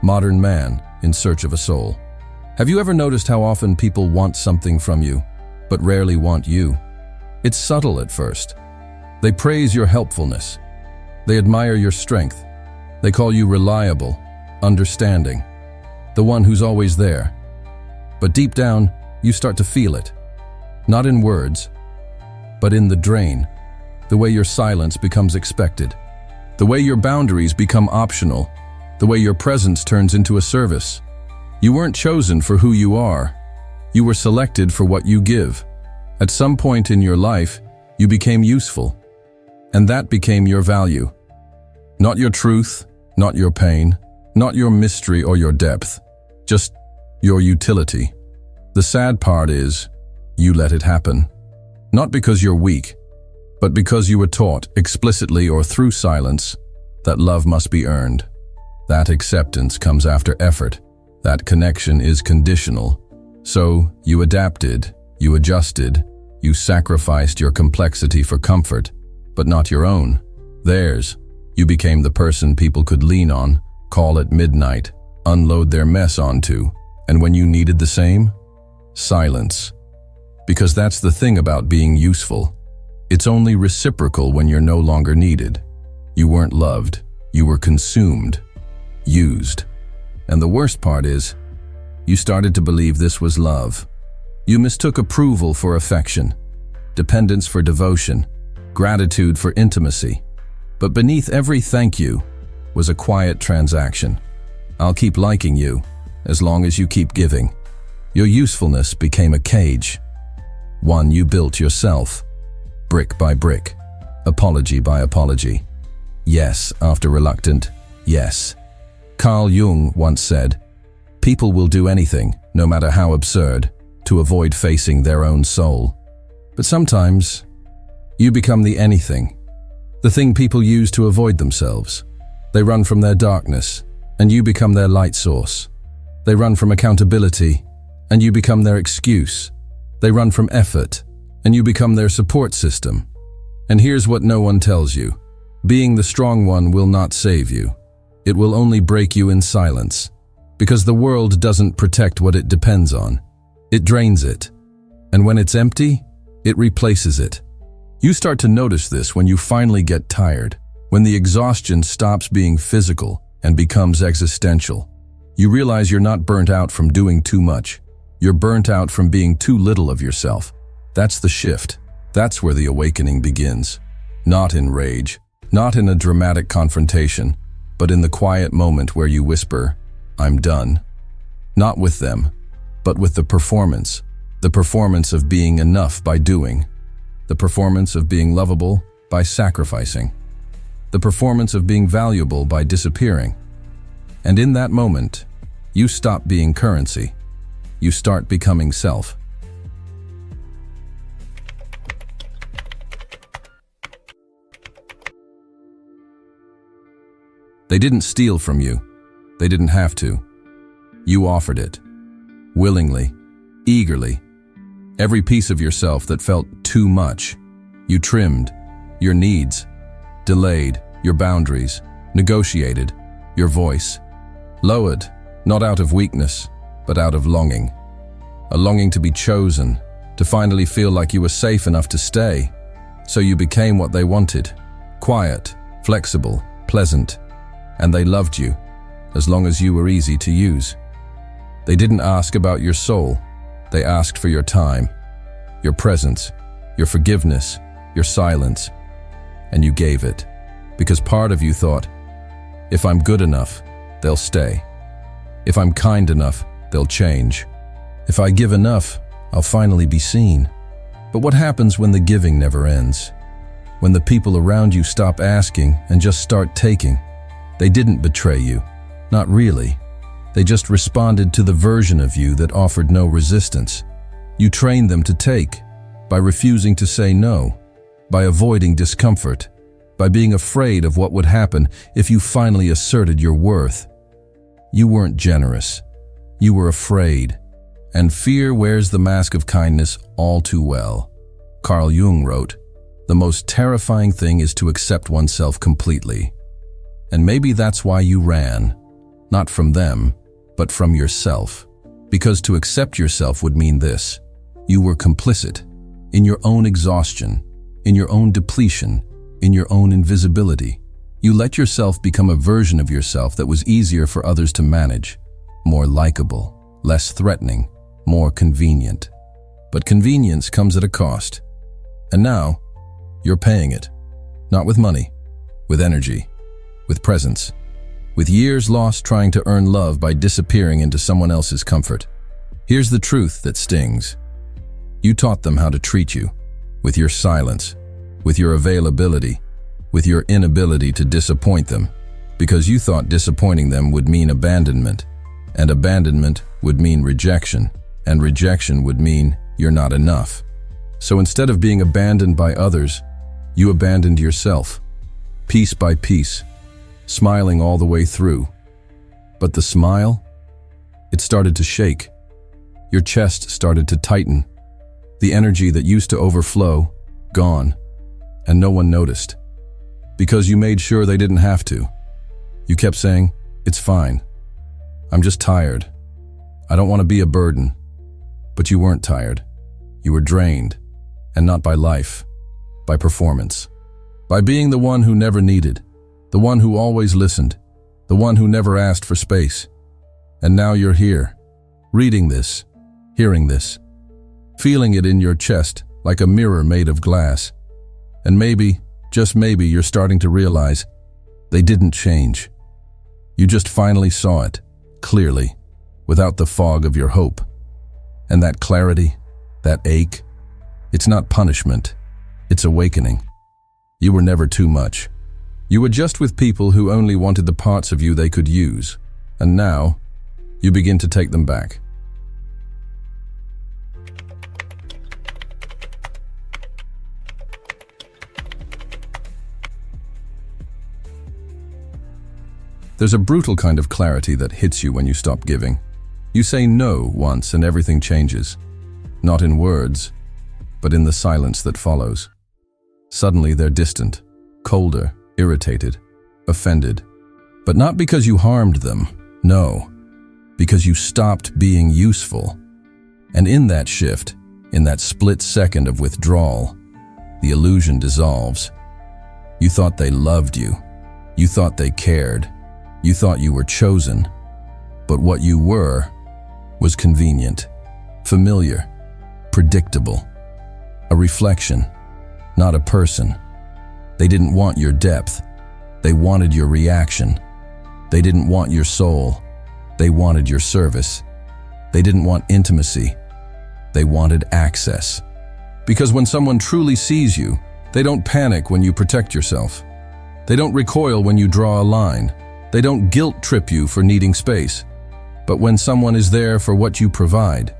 modern man in search of a soul. Have you ever noticed how often people want something from you, but rarely want you? It's subtle at first. They praise your helpfulness. They admire your strength. They call you reliable, understanding, the one who's always there. But deep down, you start to feel it. Not in words, but in the drain. The way your silence becomes expected. The way your boundaries become optional. The way your presence turns into a service. You weren't chosen for who you are. You were selected for what you give. At some point in your life, you became useful. And that became your value. Not your truth, not your pain, not your mystery or your depth. Just your utility. The sad part is, you let it happen. Not because you're weak, but because you were taught, explicitly or through silence, that love must be earned. That acceptance comes after effort. That connection is conditional. So you adapted, you adjusted, you sacrificed your complexity for comfort, but not your own, theirs. You became the person people could lean on, call at midnight, unload their mess onto, and when you needed the same, silence. Because that's the thing about being useful. It's only reciprocal when you're no longer needed. You weren't loved, you were consumed, used. And the worst part is, you started to believe this was love. You mistook approval for affection, dependence for devotion, gratitude for intimacy. But beneath every thank you was a quiet transaction. I'll keep liking you as long as you keep giving. Your usefulness became a cage, one you built yourself, brick by brick, apology by apology. Yes after reluctant yes. Carl Jung once said, "People will do anything, no matter how absurd, to avoid facing their own soul." But sometimes, you become the anything, the thing people use to avoid themselves. They run from their darkness, and you become their light source. They run from accountability, and you become their excuse. They run from effort, and you become their support system. And here's what no one tells you. Being the strong one will not save you. It will only break you in silence. Because the world doesn't protect what it depends on. It drains it. And when it's empty, it replaces it. You start to notice this when you finally get tired, when the exhaustion stops being physical and becomes existential. You realize you're not burnt out from doing too much. You're burnt out from being too little of yourself. That's the shift. That's where the awakening begins. Not in rage, not in a dramatic confrontation, but in the quiet moment where you whisper, "I'm done." Not with them, but with the performance of being enough by doing, the performance of being lovable by sacrificing, the performance of being valuable by disappearing. And in that moment, you stop being currency. You start becoming self. They didn't steal from you. They didn't have to. You offered it. Willingly, eagerly. Every piece of yourself that felt too much. You trimmed your needs, delayed your boundaries, negotiated your voice. Lowered, not out of weakness, but out of longing. A longing to be chosen, to finally feel like you were safe enough to stay. So you became what they wanted. Quiet, flexible, pleasant. And they loved you, as long as you were easy to use. They didn't ask about your soul. They asked for your time, your presence, your forgiveness, your silence. And you gave it, because part of you thought, if I'm good enough, they'll stay. If I'm kind enough, they'll change. If I give enough, I'll finally be seen. But what happens when the giving never ends? When the people around you stop asking and just start taking? They didn't betray you. Not really. They just responded to the version of you that offered no resistance. You trained them to take, by refusing to say no, by avoiding discomfort, by being afraid of what would happen if you finally asserted your worth. You weren't generous. You were afraid. And fear wears the mask of kindness all too well. Carl Jung wrote, "The most terrifying thing is to accept oneself completely." And maybe that's why you ran. not from them, but from yourself. Because to accept yourself would mean this: you were complicit in your own exhaustion, in your own depletion, in your own invisibility. You let yourself become a version of yourself that was easier for others to manage, more likable, less threatening, more convenient. But convenience comes at a cost. And now, you're paying it. Not with money, with energy, with presence, with years lost trying to earn love by disappearing into someone else's comfort. Here's the truth that stings. You taught them how to treat you, with your silence, with your availability, with your inability to disappoint them, because you thought disappointing them would mean abandonment, and abandonment would mean rejection, and rejection would mean you're not enough. So instead of being abandoned by others, you abandoned yourself, piece by piece, smiling all the way through. But the smile, it started to shake. Your chest started to tighten. The energy that used to overflow, gone, and no one noticed. Because you made sure they didn't have to. You kept saying, "It's fine. I'm just tired. I don't want to be a burden." But you weren't tired. You were drained, and not by life, by performance. By being the one who never needed, the one who always listened, the one who never asked for space. And now you're here, reading this, hearing this, feeling it in your chest like a mirror made of glass. And maybe, just maybe, you're starting to realize they didn't change. You just finally saw it, clearly, without the fog of your hope. And that clarity, that ache, it's not punishment, it's awakening. You were never too much. You were just with people who only wanted the parts of you they could use. And now, you begin to take them back. There's a brutal kind of clarity that hits you when you stop giving. You say no once and everything changes. Not in words, but in the silence that follows. Suddenly they're distant, colder, irritated, offended. But not because you harmed them, no, because you stopped being useful. And in that shift, in that split second of withdrawal, the illusion dissolves. You thought they loved you. You thought they cared. You thought you were chosen. But what you were was convenient, familiar, predictable. A reflection, not a person. They didn't want your depth. They wanted your reaction. They didn't want your soul. They wanted your service. They didn't want intimacy. They wanted access. Because when someone truly sees you, they don't panic when you protect yourself. They don't recoil when you draw a line. They don't guilt trip you for needing space. But when someone is there for what you provide,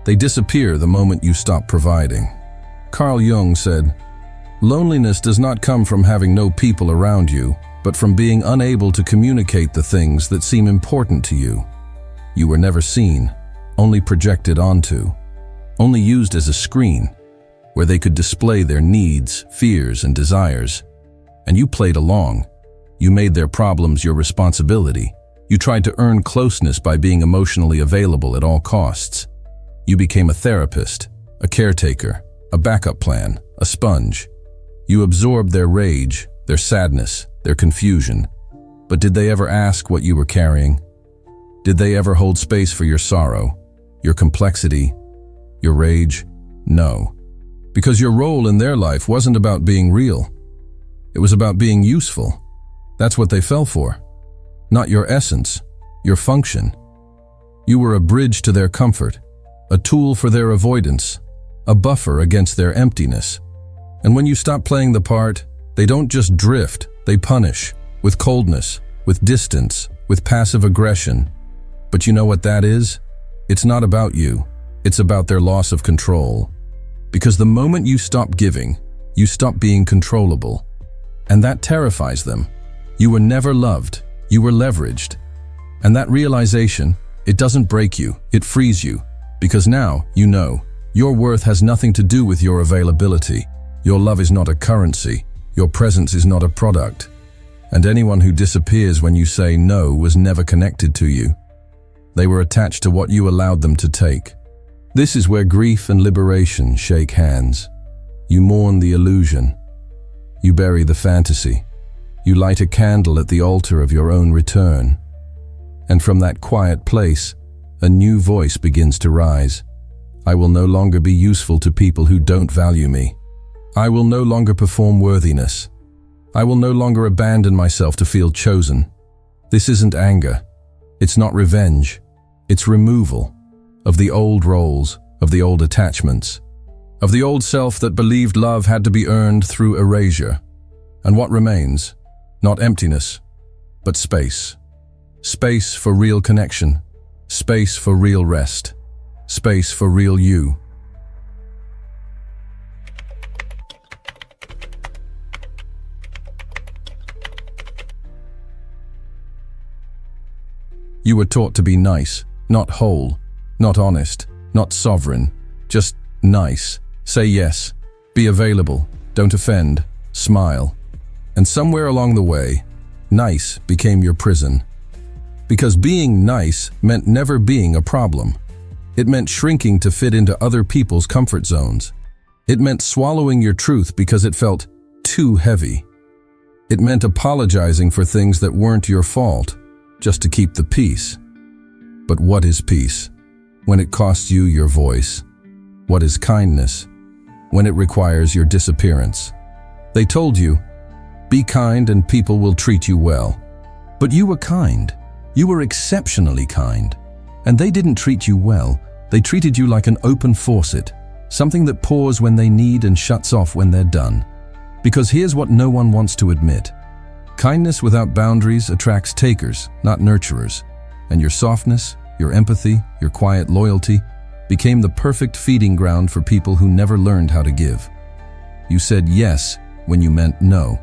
they disappear the moment you stop providing. Carl Jung said, "Loneliness does not come from having no people around you, but from being unable to communicate the things that seem important to you. You were never seen, only projected onto, only used as a screen, where they could display their needs, fears, and desires. And you played along. You made their problems your responsibility. You tried to earn closeness by being emotionally available at all costs. You became a therapist, a caretaker, a backup plan, a sponge. You absorbed their rage, their sadness, their confusion. But did they ever ask what you were carrying? Did they ever hold space for your sorrow, your complexity, your rage? No. Because your role in their life wasn't about being real. It was about being useful. That's what they fell for. Not your essence, your function. You were a bridge to their comfort, a tool for their avoidance, a buffer against their emptiness. And when you stop playing the part, they don't just drift, they punish, with coldness, with distance, with passive aggression. But you know what that is? It's not about you. It's about their loss of control. Because the moment you stop giving, you stop being controllable. And that terrifies them. You were never loved. You were leveraged. And that realization, it doesn't break you, it frees you. Because now, you know, your worth has nothing to do with your availability. Your love is not a currency. Your presence is not a product. And anyone who disappears when you say no was never connected to you. They were attached to what you allowed them to take. This is where grief and liberation shake hands. You mourn the illusion. You bury the fantasy. You light a candle at the altar of your own return. And from that quiet place, a new voice begins to rise. I will no longer be useful to people who don't value me. I will no longer perform worthiness. I will no longer abandon myself to feel chosen. This isn't anger. It's not revenge. It's removal of the old roles, of the old attachments, of the old self that believed love had to be earned through erasure. And what remains? Not emptiness, but space. Space for real connection. Space for real rest. Space for real you. You were taught to be nice, not whole, not honest, not sovereign, just nice. Say yes, be available, don't offend, smile. And somewhere along the way, nice became your prison. Because being nice meant never being a problem. It meant shrinking to fit into other people's comfort zones. It meant swallowing your truth because it felt too heavy. It meant apologizing for things that weren't your fault, just to keep the peace. But what is peace? When it costs you your voice. What is kindness? When it requires your disappearance. They told you, be kind and people will treat you well. But you were kind. You were exceptionally kind. And they didn't treat you well. They treated you like an open faucet, something that pours when they need and shuts off when they're done. Because here's what no one wants to admit. Kindness without boundaries attracts takers, not nurturers. And your softness, your empathy, your quiet loyalty became the perfect feeding ground for people who never learned how to give. You said yes when you meant no.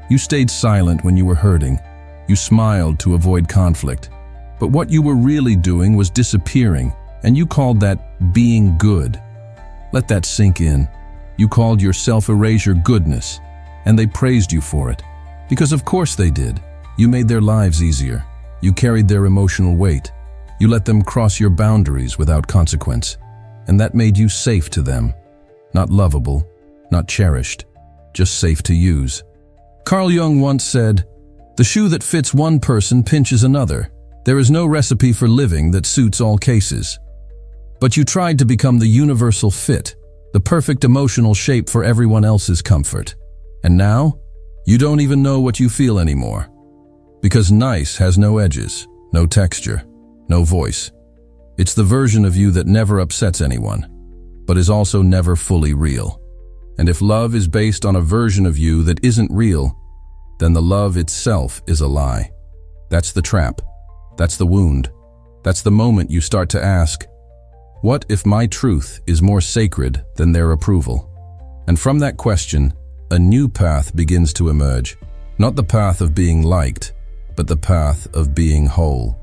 You stayed silent when you were hurting. You smiled to avoid conflict. But what you were really doing was disappearing, and you called that being good. Let that sink in. You called your self-erasure goodness, and they praised you for it. Because of course they did. You made their lives easier. You carried their emotional weight. You let them cross your boundaries without consequence. And that made you safe to them. Not lovable, not cherished, just safe to use. Carl Jung once said, "The shoe that fits one person pinches another. There is no recipe for living that suits all cases." But you tried to become the universal fit, the perfect emotional shape for everyone else's comfort. And now, you don't even know what you feel anymore. Because nice has no edges, no texture, no voice. It's the version of you that never upsets anyone, but is also never fully real. And if love is based on a version of you that isn't real, then the love itself is a lie. That's the trap. That's the wound. That's the moment you start to ask, what if my truth is more sacred than their approval? And from that question, a new path begins to emerge. Not the path of being liked, but the path of being whole.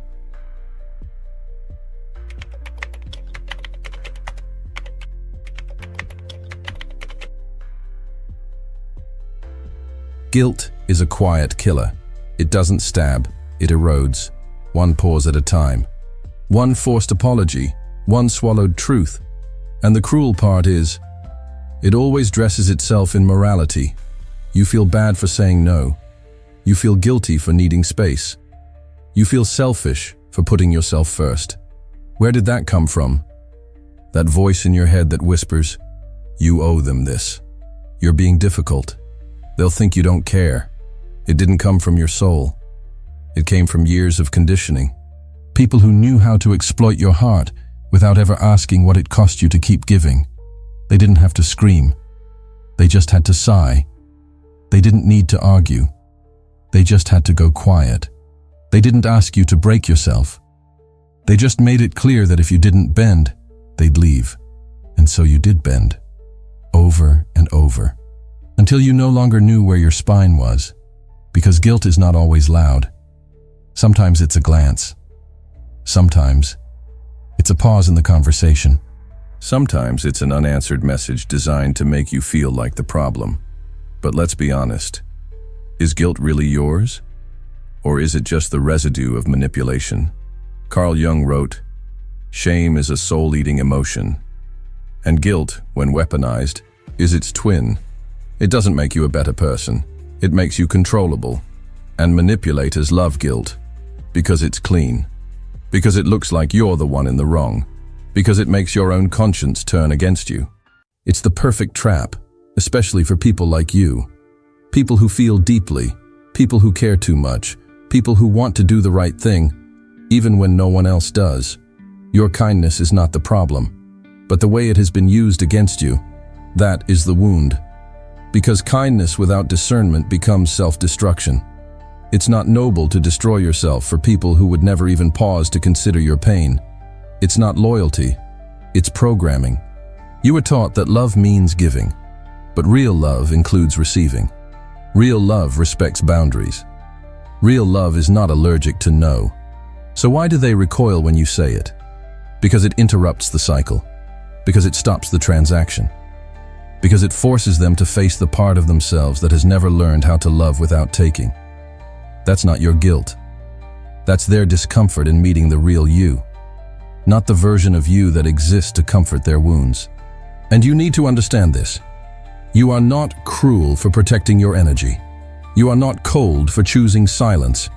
Guilt is a quiet killer. It doesn't stab, it erodes, one pause at a time. One forced apology, one swallowed truth. And the cruel part is, it always dresses itself in morality. You feel bad for saying no. You feel guilty for needing space. You feel selfish for putting yourself first. Where did that come from? That voice in your head that whispers, you owe them this. You're being difficult. They'll think you don't care. It didn't come from your soul. It came from years of conditioning. People who knew how to exploit your heart without ever asking what it cost you to keep giving. They didn't have to scream. They just had to sigh. They didn't need to argue. They just had to go quiet. They didn't ask you to break yourself. They just made it clear that if you didn't bend, they'd leave. And so you did bend. Over and over. Until you no longer knew where your spine was. Because guilt is not always loud. Sometimes it's a glance. Sometimes it's a pause in the conversation. Sometimes it's an unanswered message designed to make you feel like the problem. But let's be honest. Is guilt really yours? Or is it just the residue of manipulation? Carl Jung wrote, "Shame is a soul-eating emotion, and guilt, when weaponized, is its twin. It doesn't make you a better person. It makes you controllable. And manipulators love guilt because it's clean, because it looks like you're the one in the wrong, because it makes your own conscience turn against you. It's the perfect trap, especially for people like you. People who feel deeply, people who care too much, people who want to do the right thing, even when no one else does. Your kindness is not the problem, but the way it has been used against you, that is the wound. Because kindness without discernment becomes self-destruction. It's not noble to destroy yourself for people who would never even pause to consider your pain. It's not loyalty, it's programming. You were taught that love means giving, but real love includes receiving. Real love respects boundaries. Real love is not allergic to no. So why do they recoil when you say it? Because it interrupts the cycle. Because it stops the transaction. Because it forces them to face the part of themselves that has never learned how to love without taking. That's not your guilt. That's their discomfort in meeting the real you, not the version of you that exists to comfort their wounds. And you need to understand this. You are not cruel for protecting your energy. You are not cold for choosing silence.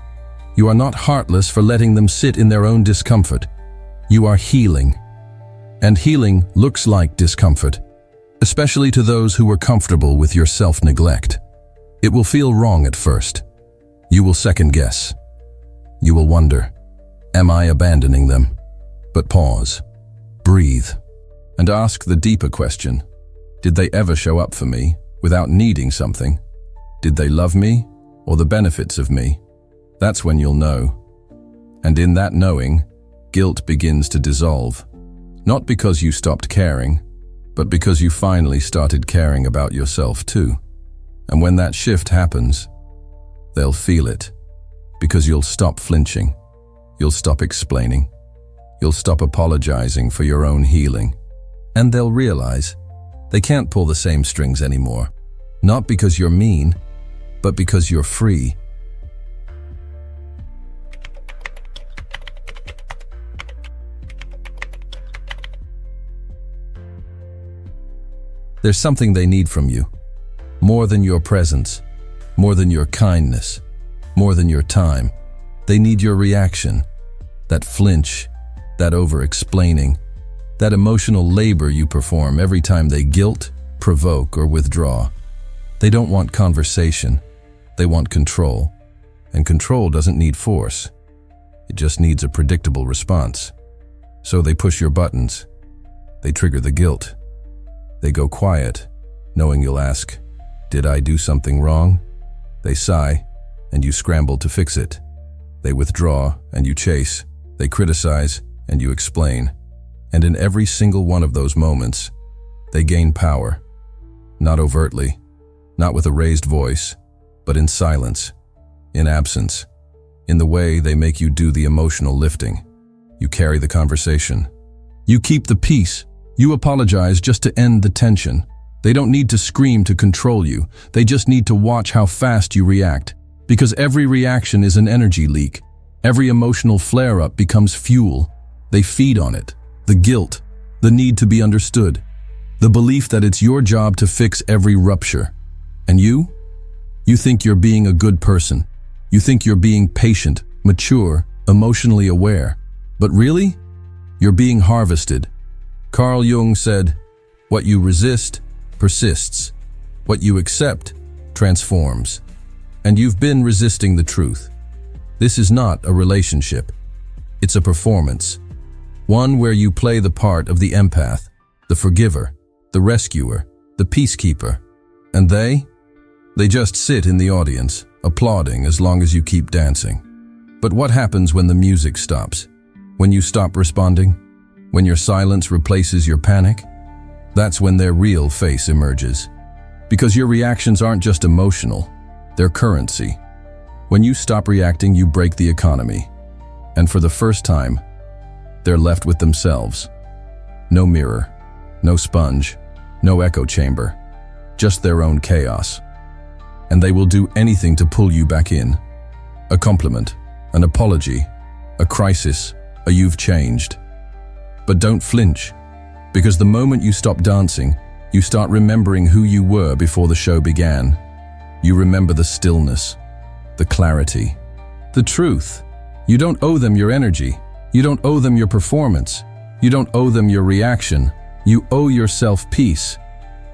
You are not heartless for letting them sit in their own discomfort. You are healing. And healing looks like discomfort, especially to those who are comfortable with your self-neglect. It will feel wrong at first. You will second-guess. You will wonder, am I abandoning them? But pause, breathe, and ask the deeper question. Did they ever show up for me without needing something? Did they love me or the benefits of me? That's when you'll know. And in that knowing, guilt begins to dissolve. Not because you stopped caring, but because you finally started caring about yourself too. And when that shift happens, they'll feel it, because you'll stop flinching. You'll stop explaining. You'll stop apologizing for your own healing. And they'll realize they can't pull the same strings anymore. Not because you're mean, but because you're free. There's something they need from you, more than your presence, more than your kindness, more than your time. They need your reaction, that flinch, that over-explaining, that emotional labor you perform every time they guilt, provoke, or withdraw. They don't want conversation, they want control. And control doesn't need force. It just needs a predictable response. So they push your buttons. They trigger the guilt. They go quiet, knowing you'll ask, "Did I do something wrong?" They sigh, and you scramble to fix it. They withdraw, and you chase. They criticize, and you explain. And in every single one of those moments, they gain power. Not overtly, not with a raised voice, but in silence, in absence. In the way they make you do the emotional lifting. You carry the conversation. You keep the peace. You apologize just to end the tension. They don't need to scream to control you. They just need to watch how fast you react. Because every reaction is an energy leak. Every emotional flare-up becomes fuel. They feed on it. The guilt, the need to be understood, the belief that it's your job to fix every rupture. And you? You think you're being a good person. You think you're being patient, mature, emotionally aware. But really, you're being harvested. Carl Jung said, "What you resist persists. What you accept transforms." And you've been resisting the truth. This is not a relationship. It's a performance. One where you play the part of the empath, the forgiver, the rescuer, the peacekeeper. And they just sit in the audience, applauding as long as you keep dancing. But what happens when the music stops? When you stop responding? When your silence replaces your panic? That's when their real face emerges. Because your reactions aren't just emotional, they're currency. When you stop reacting, you break the economy. And for the first time, they're left with themselves. No mirror, no sponge, no echo chamber, just their own chaos. and they will do anything to pull you back in. A compliment, an apology, a crisis, a you've changed. But don't flinch, because the moment you stop dancing, you start remembering who you were before the show began. You remember the stillness, the clarity, the truth. You don't owe them your energy. You don't owe them your performance. You don't owe them your reaction. You owe yourself peace.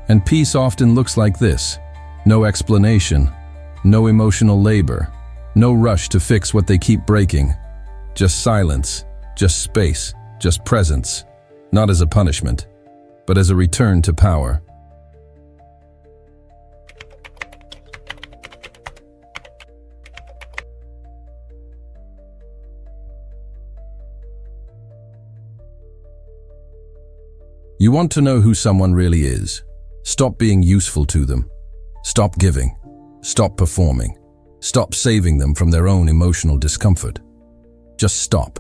And peace often looks like this. No explanation, no emotional labor, no rush to fix what they keep breaking. Just silence, just space, just presence. Not as a punishment, but as a return to power. You want to know who someone really is. Stop being useful to them. Stop giving. Stop performing. Stop saving them from their own emotional discomfort. Just stop.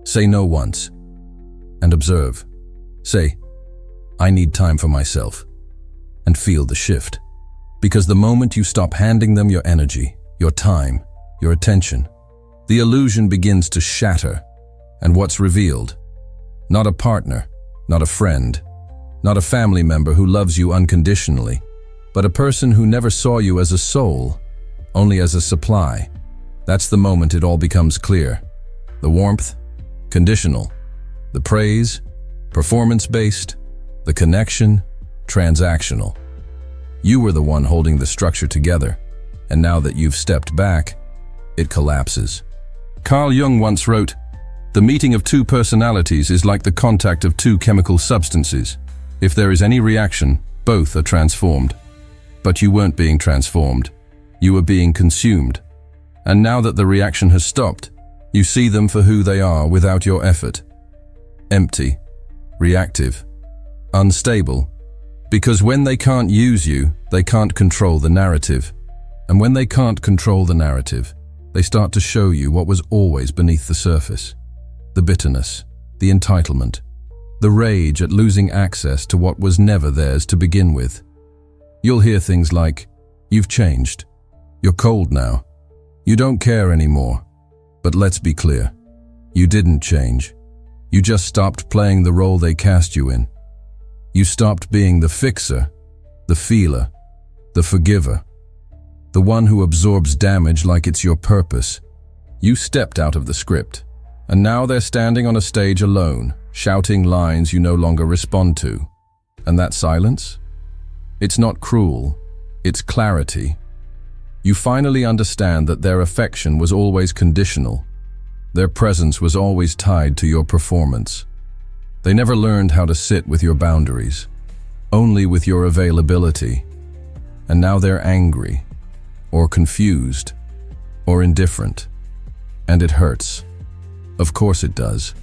Say no once. And observe. Say, I need time for myself. And feel the shift. Because the moment you stop handing them your energy, your time, your attention, the illusion begins to shatter. And what's revealed? Not a partner, not a friend, not a family member who loves you unconditionally, but a person who never saw you as a soul, only as a supply. That's the moment it all becomes clear. The warmth, conditional. The praise, performance-based. The connection, transactional. You were the one holding the structure together, and now that you've stepped back, it collapses. Carl Jung once wrote, "The meeting of two personalities is like the contact of two chemical substances. If there is any reaction, both are transformed." But you weren't being transformed. You were being consumed. And now that the reaction has stopped, you see them for who they are without your effort. Empty, reactive, unstable. Because when they can't use you, they can't control the narrative. And when they can't control the narrative, they start to show you what was always beneath the surface. The bitterness, the entitlement, the rage at losing access to what was never theirs to begin with. You'll hear things like, "You've changed. You're cold now. You don't care anymore." But let's be clear. You didn't change. You just stopped playing the role they cast you in. You stopped being the fixer, the feeler, the forgiver, the one who absorbs damage like it's your purpose. You stepped out of the script, and now they're standing on a stage alone, shouting lines you no longer respond to. And that silence? It's not cruel, it's clarity. You finally understand that their affection was always conditional. Their presence was always tied to your performance. They never learned how to sit with your boundaries, only with your availability. And now they're angry, or confused, or indifferent. And it hurts. Of course it does.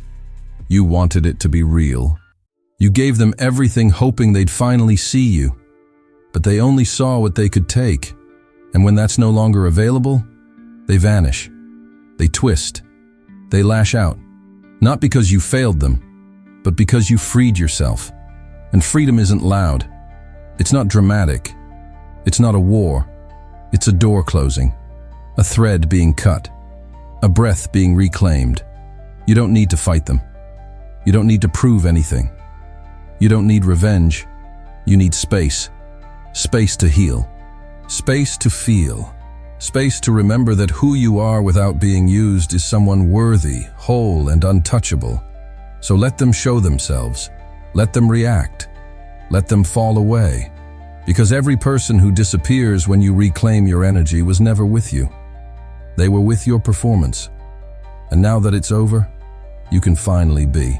You wanted it to be real. You gave them everything hoping they'd finally see you. But they only saw what they could take. And when that's no longer available, they vanish. They twist. They lash out. Not because you failed them, but because you freed yourself. And freedom isn't loud. It's not dramatic. It's not a war. It's a door closing. A thread being cut. A breath being reclaimed. You don't need to fight them. You don't need to prove anything. You don't need revenge. You need space. Space to heal. Space to feel. Space to remember that who you are without being used is someone worthy, whole, and untouchable. So let them show themselves. Let them react. Let them fall away. Because every person who disappears when you reclaim your energy was never with you. They were with your performance. And now that it's over, you can finally be.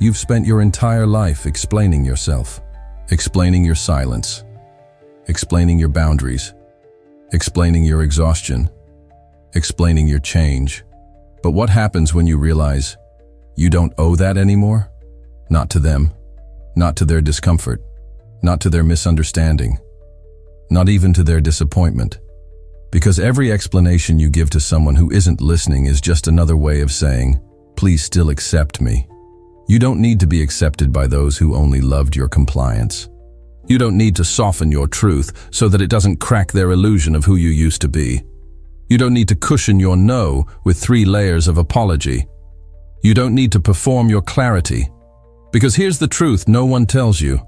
You've spent your entire life explaining yourself, explaining your silence, explaining your boundaries, explaining your exhaustion, explaining your change. But what happens when you realize you don't owe that anymore? Not to them, not to their discomfort, not to their misunderstanding, not even to their disappointment. Because every explanation you give to someone who isn't listening is just another way of saying, please still accept me. You don't need to be accepted by those who only loved your compliance. You don't need to soften your truth so that it doesn't crack their illusion of who you used to be. You don't need to cushion your no with 3 layers of apology. You don't need to perform your clarity. Because here's the truth no one tells you.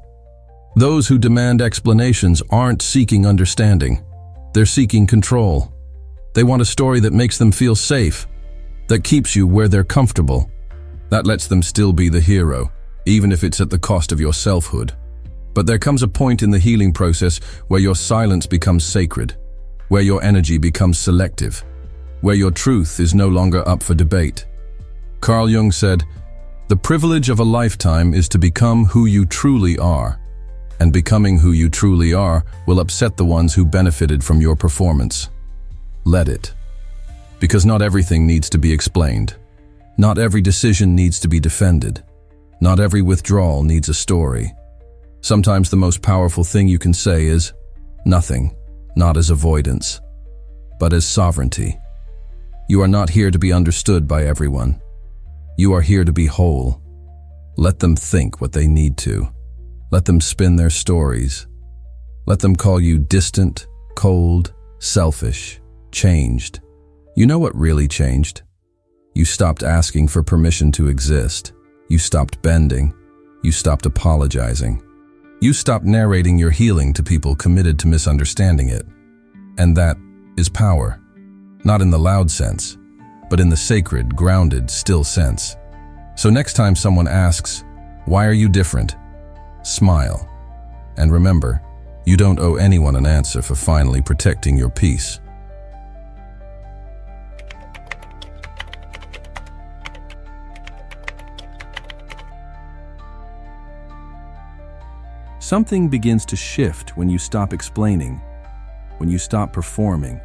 Those who demand explanations aren't seeking understanding. They're seeking control. They want a story that makes them feel safe, that keeps you where they're comfortable, that lets them still be the hero, even if it's at the cost of your selfhood. But there comes a point in the healing process where your silence becomes sacred, where your energy becomes selective, where your truth is no longer up for debate. Carl Jung said, "The privilege of a lifetime is to become who you truly are, and becoming who you truly are will upset the ones who benefited from your performance. Let it. Because not everything needs to be explained. Not every decision needs to be defended. Not every withdrawal needs a story. Sometimes the most powerful thing you can say is nothing, not as avoidance, but as sovereignty. You are not here to be understood by everyone. You are here to be whole. Let them think what they need to. Let them spin their stories. Let them call you distant, cold, selfish, changed. You know what really changed? You stopped asking for permission to exist. You stopped bending. You stopped apologizing. You stopped narrating your healing to people committed to misunderstanding it. And that is power. Not in the loud sense, but in the sacred, grounded, still sense. So next time someone asks, "Why are you different?" smile. And remember, you don't owe anyone an answer for finally protecting your peace. Something begins to shift when you stop explaining, when you stop performing,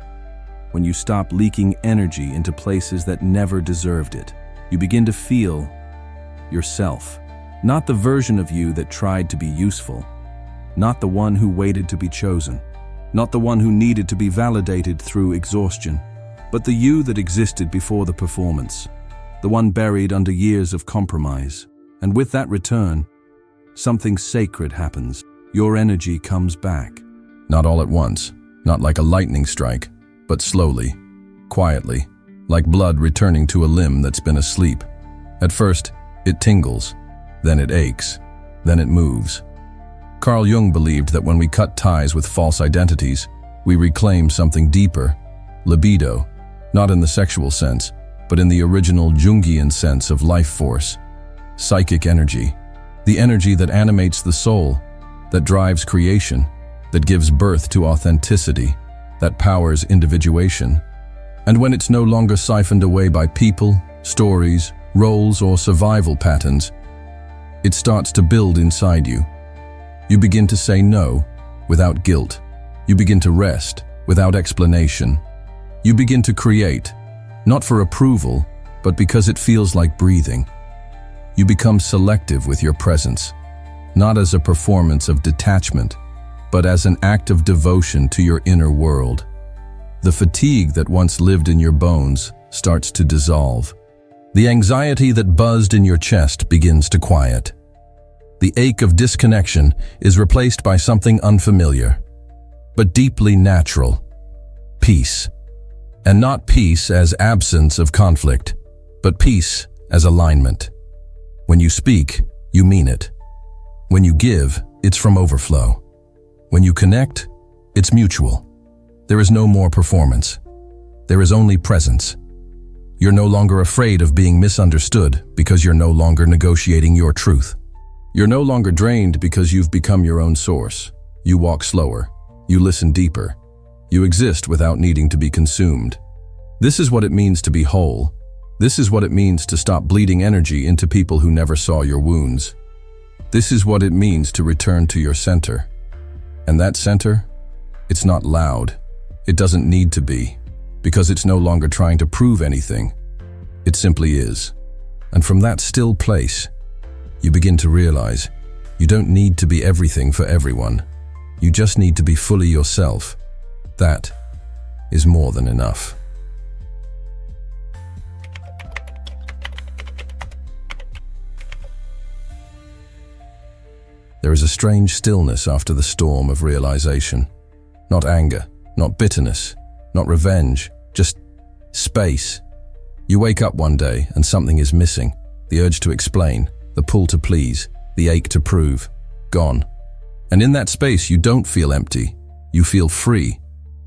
when you stop leaking energy into places that never deserved it. You begin to feel yourself, not the version of you that tried to be useful, not the one who waited to be chosen, not the one who needed to be validated through exhaustion, but the you that existed before the performance, the one buried under years of compromise. And with that return, something sacred happens. Your energy comes back. Not all at once, not like a lightning strike, but slowly, quietly, like blood returning to a limb that's been asleep. At first, it tingles, then it aches, then it moves. Carl Jung believed that when we cut ties with false identities, we reclaim something deeper, libido, not in the sexual sense, but in the original Jungian sense of life force, psychic energy, the energy that animates the soul, that drives creation, that gives birth to authenticity, that powers individuation. And when it's no longer siphoned away by people, stories, roles, or survival patterns, it starts to build inside you. You begin to say no without guilt. You begin to rest without explanation. You begin to create, not for approval, but because it feels like breathing. You become selective with your presence, not as a performance of detachment, but as an act of devotion to your inner world. The fatigue that once lived in your bones starts to dissolve. The anxiety that buzzed in your chest begins to quiet. The ache of disconnection is replaced by something unfamiliar, but deeply natural: peace. And not peace as absence of conflict, but peace as alignment. When you speak, you mean it. When you give, it's from overflow. When you connect, it's mutual. There is no more performance. There is only presence. You're no longer afraid of being misunderstood because you're no longer negotiating your truth. You're no longer drained because you've become your own source. You walk slower. You listen deeper. You exist without needing to be consumed. This is what it means to be whole. This is what it means to stop bleeding energy into people who never saw your wounds. This is what it means to return to your center. And that center, it's not loud. It doesn't need to be, because it's no longer trying to prove anything. It simply is. And from that still place, you begin to realize you don't need to be everything for everyone. You just need to be fully yourself. That is more than enough. There is a strange stillness after the storm of realization. Not anger, not bitterness, not revenge, just space. You wake up one day and something is missing. The urge to explain, the pull to please, the ache to prove, gone. And in that space you don't feel empty, you feel free.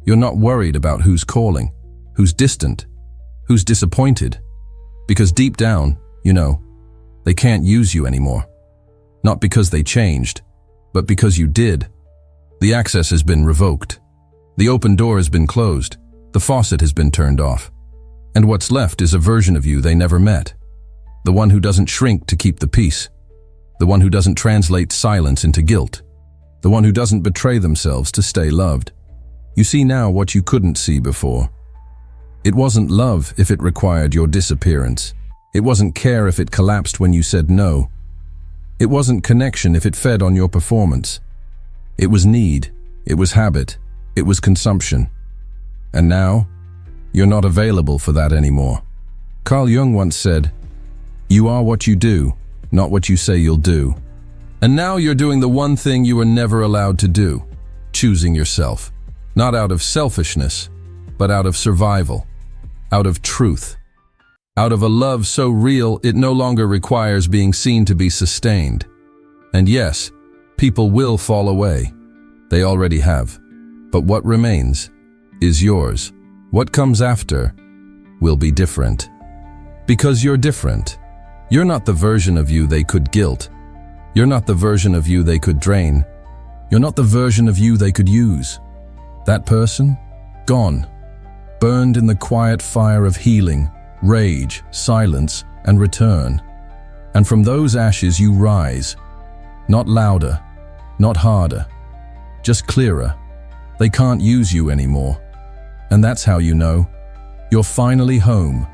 You're not worried about who's calling, who's distant, who's disappointed. Because deep down, you know, they can't use you anymore. Not because they changed, but because you did. The access has been revoked. The open door has been closed. The faucet has been turned off. And what's left is a version of you they never met. The one who doesn't shrink to keep the peace. The one who doesn't translate silence into guilt. The one who doesn't betray themselves to stay loved. You see now what you couldn't see before. It wasn't love if it required your disappearance. It wasn't care if it collapsed when you said no. It wasn't connection if it fed on your performance. It was need. It was habit. It was consumption. And now, you're not available for that anymore. Carl Jung once said, "You are what you do, not what you say you'll do." And now you're doing the one thing you were never allowed to do, choosing yourself. Not out of selfishness, but out of survival, out of truth, out of a love so real it no longer requires being seen to be sustained. And yes, people will fall away. They already have. But what remains is yours. What comes after will be different. Because you're different. You're not the version of you they could guilt. You're not the version of you they could drain. You're not the version of you they could use. That person? Gone. Burned in the quiet fire of healing, rage, silence, and return. And from those ashes you rise. Not louder, not harder, just clearer. They can't use you anymore. And that's how you know you're finally home.